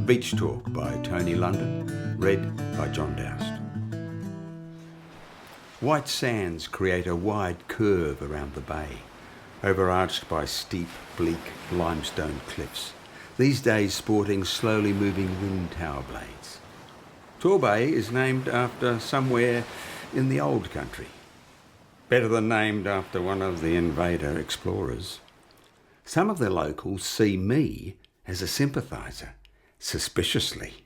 Beach Talk by Tony London, read by Jon Doust. White sands create a wide curve around the bay, overarched by steep, bleak limestone cliffs, these days sporting slowly moving wind tower blades. Torbay is named after somewhere in the old country. Better than named after one of the invader explorers. Some of the locals see me as a sympathiser, suspiciously.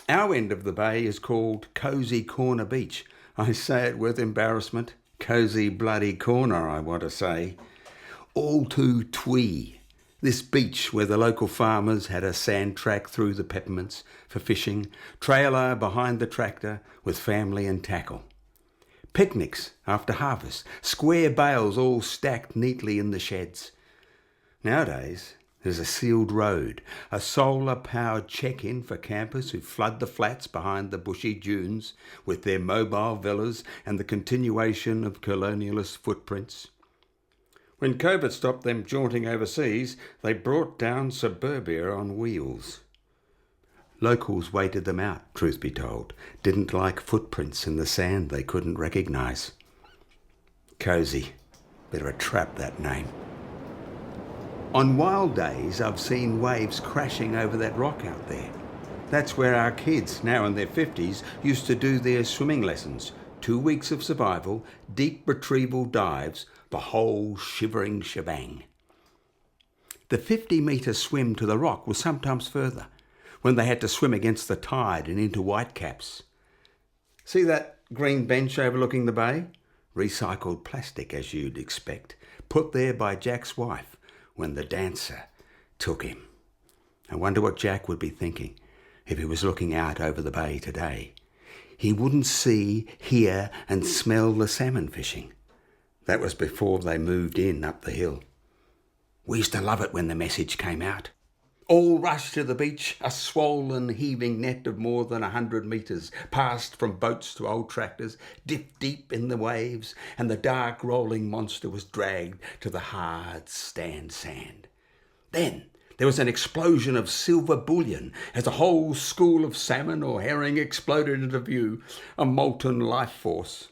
Our end of the bay is called Cosy Corner Beach. I say it with embarrassment. Cosy bloody corner, I want to say. All too twee. This beach where the local farmers had a sand track through the peppermints for fishing, trailer behind the tractor with family and tackle. Picnics after harvest, square bales all stacked neatly in the sheds. Nowadays, there's a sealed road, a solar-powered check-in for campers who flood the flats behind the bushy dunes with their mobile villas and the continuation of colonialist footprints. When COVID stopped them jaunting overseas, they brought down suburbia on wheels. Locals waited them out, truth be told, didn't like footprints in the sand they couldn't recognise. Cosy, bit of a trap, that name. On wild days, I've seen waves crashing over that rock out there. That's where our kids, now in their 50s, used to do their swimming lessons. 2 weeks of survival, deep retrieval dives, the whole shivering shebang. The 50-metre swim to the rock was sometimes further, when they had to swim against the tide and into whitecaps. See that green bench overlooking the bay? Recycled plastic, as you'd expect, put there by Jack's wife when the dancer took him. I wonder what Jack would be thinking if he was looking out over the bay today. He wouldn't see, hear and smell the salmon fishing. That was before they moved in up the hill. We used to love it when the message came out. All rushed to the beach, a swollen, heaving net of more than 100 metres, passed from boats to old tractors, dipped deep in the waves, and the dark rolling monster was dragged to the hard stand sand. Then there was an explosion of silver bullion as a whole school of salmon or herring exploded into view, a molten life force.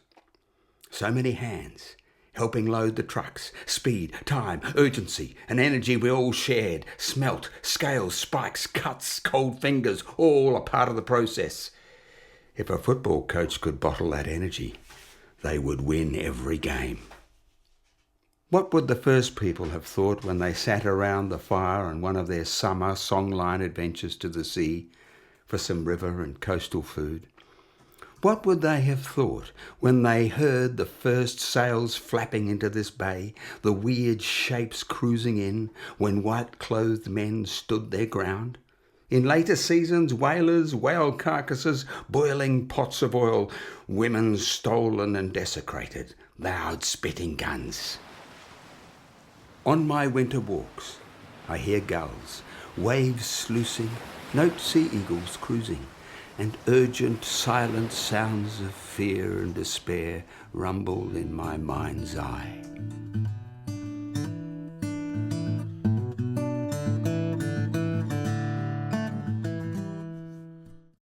So many hands helping load the trucks, speed, time, urgency, and energy we all shared, smelt, scales, spikes, cuts, cold fingers, all a part of the process. If a football coach could bottle that energy, they would win every game. What would the first people have thought when they sat around the fire on one of their summer songline adventures to the sea for some river and coastal food? What would they have thought when they heard the first sails flapping into this bay, the weird shapes cruising in, when white-clothed men stood their ground? In later seasons, whalers, whale carcasses, boiling pots of oil, women stolen and desecrated, loud spitting guns. On my winter walks, I hear gulls, waves sluicing, note sea eagles cruising, and urgent, silent sounds of fear and despair rumble in my mind's eye.